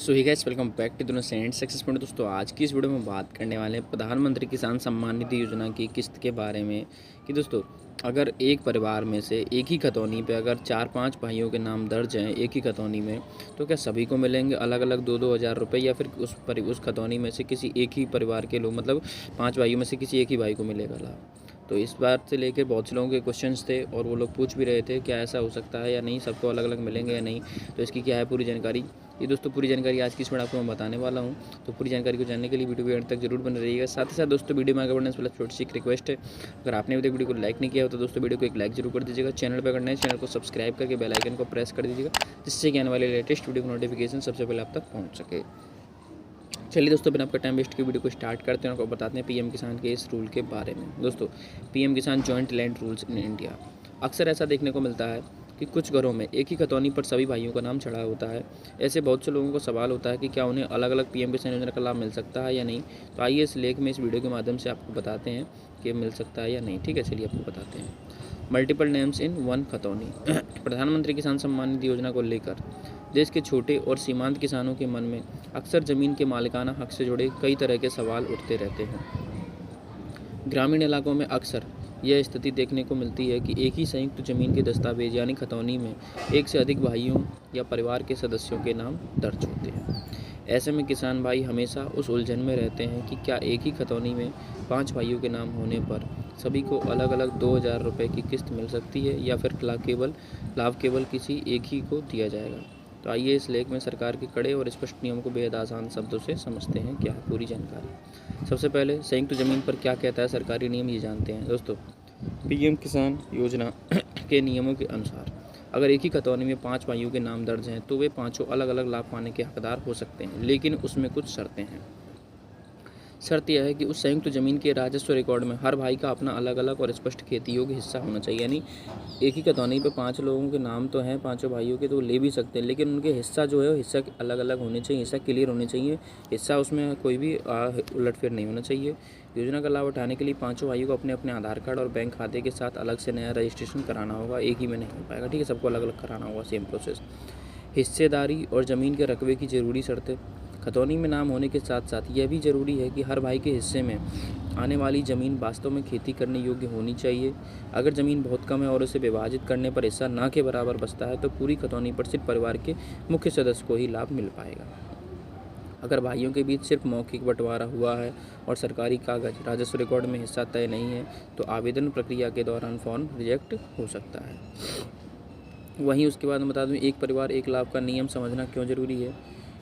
So hi guys, welcome back to दोनों cent success point. दोस्तों, आज की इस वीडियो में बात करने वाले हैं प्रधानमंत्री किसान सम्मान निधि योजना की किस्त के बारे में कि दोस्तों, अगर एक परिवार में से एक ही खतौनी पे अगर 4-5 भाइयों के नाम दर्ज हैं एक ही खतौनी में, तो क्या सभी को मिलेंगे अलग अलग 2-2 हज़ार रुपये, या फिर उस खतौनी में से किसी एक ही परिवार के लोग, मतलब 5 भाइयों में से किसी एक ही भाई को मिलेगा लाभ। तो इस बात से लेकर बहुत से लोगों के क्वेश्चंस थे और वो लोग पूछ भी रहे थे क्या ऐसा हो सकता है या नहीं, सबको अलग अलग मिलेंगे या नहीं। तो इसकी क्या है पूरी जानकारी, ये दोस्तों पूरी जानकारी आज की इस वीडियो आपको मैं बताने वाला हूं। तो पूरी जानकारी को जानने के लिए वीडियो के अंत तक जरूर बने रहिएगा। साथ ही साथ दोस्तों, वीडियो में आगे बढ़ने से पहले छोटी सी एक रिक्वेस्ट है, अगर आपने अभी तक वीडियो को लाइक नहीं किया हो तो दोस्तों वीडियो को एक लाइक जरूर कर दीजिएगा। चैनल पर करना है, चैनल को सब्सक्राइब करके बेल आइकन को प्रेस कर दीजिएगा, जिससे कि आने वाले लेटेस्ट वीडियो की नोटिफिकेशन सबसे पहले आप तक पहुँच सके। चलिए दोस्तों, बिना आपका टाइम वेस्ट के वीडियो को स्टार्ट करते हैं और आपको बताते हैं पीएम किसान के इस रूल के बारे में। दोस्तों, पीएम किसान joint land rules in India. अक्सर ऐसा देखने को मिलता है कि कुछ घरों में एक ही खतौनी पर सभी भाइयों का नाम चढ़ा होता है। ऐसे बहुत से लोगों को सवाल होता है कि क्या उन्हें अलग अलग पीएम किसान योजना का लाभ मिल सकता है या नहीं। तो आइए इस लेख में इस वीडियो के माध्यम से आपको बताते हैं कि मिल सकता है या नहीं। ठीक है, चलिए आपको बताते हैं। मल्टीपल नेम्स इन वन खतौनी। प्रधानमंत्री किसान सम्मान निधि योजना को लेकर देश के छोटे और सीमांत किसानों के मन में अक्सर ज़मीन के मालिकाना हक से जुड़े कई तरह के सवाल उठते रहते हैं। ग्रामीण इलाकों में अक्सर यह स्थिति देखने को मिलती है कि एक ही संयुक्त जमीन के दस्तावेज यानी खतौनी में एक से अधिक भाइयों या परिवार के सदस्यों के नाम दर्ज होते हैं। ऐसे में किसान भाई हमेशा उस उलझन में रहते हैं कि क्या एक ही खतौनी में 5 भाइयों के नाम होने पर सभी को अलग अलग 2,000 रुपये की किस्त मिल सकती है, या फिर लाभ केवल किसी एक ही को दिया जाएगा। तो आइए इस लेख में सरकार के कड़े और स्पष्ट नियम को बेहद आसान शब्दों से समझते हैं। क्या है पूरी जानकारी। सबसे पहले संयुक्त जमीन पर क्या कहता है सरकारी नियम, ये जानते हैं। दोस्तों, पीएम किसान योजना के नियमों के अनुसार अगर एक ही खतौनी में 5 भाइयों के नाम दर्ज हैं तो वे पाँचों अलग अलग लाभ पाने के हकदार हो सकते हैं, लेकिन उसमें कुछ शर्तें हैं। शर्त यह है कि उस संयुक्त जमीन के राजस्व रिकॉर्ड में हर भाई का अपना अलग अलग और स्पष्ट खेती योग्य हिस्सा होना चाहिए। यानी एक ही खतौनी पे 5 लोगों के नाम तो हैं, 5 भाइयों के, तो ले भी सकते हैं, लेकिन उनके हिस्सा जो है वो हिस्सा अलग अलग होने चाहिए, हिस्सा क्लियर होने चाहिए, हिस्सा उसमें कोई भी उलटफेर नहीं होना चाहिए। योजना का लाभ उठाने के लिए 5 भाइयों को अपने अपने आधार कार्ड और बैंक खाते के साथ अलग से नया रजिस्ट्रेशन कराना होगा, एक ही में नहीं हो पाएगा। ठीक है, सबको अलग अलग कराना होगा, सेम प्रोसेस। हिस्सेदारी और ज़मीन के रकबे की ज़रूरी शर्तें। खतौनी में नाम होने के साथ साथ यह भी ज़रूरी है कि हर भाई के हिस्से में आने वाली ज़मीन वास्तव में खेती करने योग्य होनी चाहिए। अगर ज़मीन बहुत कम है और उसे विभाजित करने पर हिस्सा ना के बराबर बचता है तो पूरी खतौनी पर सिर्फ परिवार के मुख्य सदस्य को ही लाभ मिल पाएगा। अगर भाइयों के बीच सिर्फ मौखिक बंटवारा हुआ है और सरकारी कागज राजस्व रिकॉर्ड में हिस्सा तय नहीं है तो आवेदन प्रक्रिया के दौरान फॉर्म रिजेक्ट हो सकता है। वहीं उसके बाद मैं बता दूं, एक परिवार एक लाभ का नियम समझना क्यों ज़रूरी है।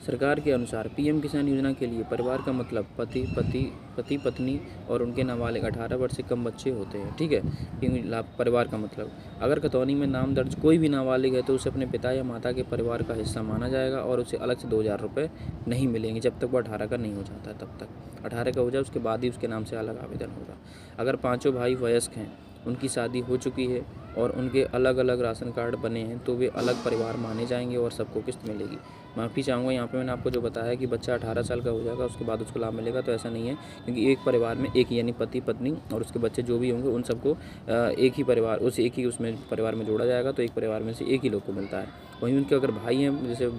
सरकार के अनुसार पीएम किसान योजना के लिए परिवार का मतलब पति पत्नी और उनके नाबालिग 18 वर्ष से कम बच्चे होते हैं। ठीक है, लाभ परिवार का मतलब, अगर खतौनी में नाम दर्ज कोई भी नाबालिग है तो उसे अपने पिता या माता के परिवार का हिस्सा माना जाएगा और उसे अलग से 2,000 रुपये नहीं मिलेंगे जब तक वो 18 का नहीं हो जाता। तब तक 18 का हो जाए उसके बाद ही उसके नाम से अलग आवेदन होगा। अगर 5 भाई वयस्क हैं, उनकी शादी हो चुकी है और उनके अलग अलग राशन कार्ड बने हैं तो वे अलग परिवार माने जाएंगे और सबको किस्त मिलेगी। माफ़ी चाहूँगा, यहाँ पे मैंने आपको जो बताया कि बच्चा 18 साल का हो जाएगा उसके बाद उसको लाभ मिलेगा, तो ऐसा नहीं है, क्योंकि एक परिवार में एक, यानी पति पत्नी और उसके बच्चे जो भी होंगे उन सबको एक ही परिवार, एक ही उसमें परिवार में जोड़ा जाएगा, तो एक परिवार में से एक ही लोग को मिलता है। वहीं उनके अगर भाई हैं जैसे,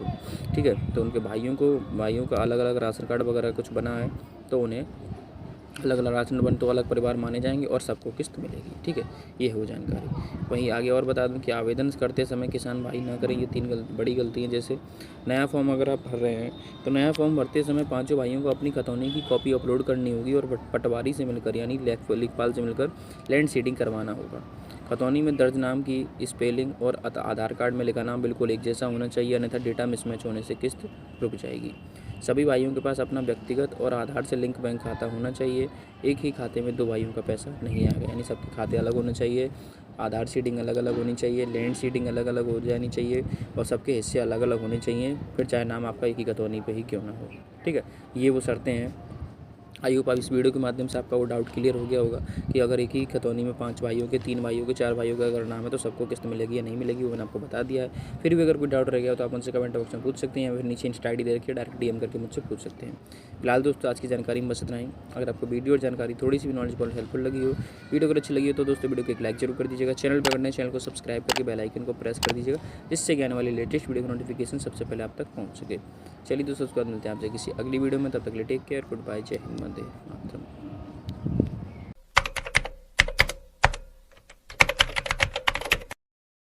ठीक है, तो उनके भाइयों का अलग अलग राशन कार्ड वगैरह कुछ बना है तो उन्हें अलग अलग राशन बन तो अलग परिवार माने जाएंगे और सबको किस्त मिलेगी। ठीक है, ये हो जानकारी। वहीं आगे और बता दूं कि आवेदन करते समय किसान भाई ना करें ये 3 बड़ी गलती हैं। जैसे नया फॉर्म अगर आप भर रहे हैं तो नया फॉर्म भरते समय 5 भाइयों को अपनी खतौनी की कॉपी अपलोड करनी होगी और पटवारी से मिलकर यानी लेखपाल से मिलकर लैंड सीडिंग करवाना होगा। खतौनी में दर्ज नाम की स्पेलिंग और आधार कार्ड में लिखा नाम बिल्कुल एक जैसा होना चाहिए, अन्यथा डेटा मिसमैच होने से किस्त रुक जाएगी। सभी भाइयों के पास अपना व्यक्तिगत और आधार से लिंक बैंक खाता होना चाहिए। एक ही खाते में 2 भाइयों का पैसा नहीं आएगा, यानी सबके खाते अलग होने चाहिए, आधार सीडिंग अलग अलग होनी चाहिए, लैंड सीडिंग अलग अलग हो जानी चाहिए और सबके हिस्से अलग अलग होने चाहिए, फिर चाहे नाम आपका एक ही खतौनी पे ही क्यों ना हो। ठीक है, ये वो शर्तें हैं। आई होप आप इस वीडियो के माध्यम से आपका वो डाउट क्लियर हो गया होगा कि अगर एक ही खतौनी में 5 भाइयों के, 3 भाइयों के, 4 भाइयों का अगर नाम है तो सबको किस्त मिलेगी या नहीं मिलेगी, वो मैंने आपको बता दिया है। फिर भी अगर कोई डाउट रह गया तो आप उनसे कमेंट बॉक्स में पूछ सकते हैं या फिर नीचे इंस्टा ID दे रखिए, डायरेक्ट DM करके मुझसे पूछ सकते हैं। फिलहाल दोस्तों, आज की जानकारी में बस इतना ही। अगर आपको वीडियो और जानकारी थोड़ी सी भी नॉलेजेबल हेल्पफुल लगी हो, वीडियो अगर अच्छी लगी हो तो दोस्तों वीडियो को एक लाइक जरूर कर दीजिएगा। चैनल पर करना है चैनल को सब्सक्राइब करके बेल आइकन को प्रेस कर दीजिएगा, जिससे कि आने वाली लेटेस्ट वीडियो की नोटिफिकेशन सबसे पहले आप तक पहुँच सके। चलिए दोस्तों, उसके बाद मिलते हैं आपसे किसी अगली वीडियो में। तब तक के लिए टेक केयर, गुड बाय, जय हिंद, वंदे मातरम।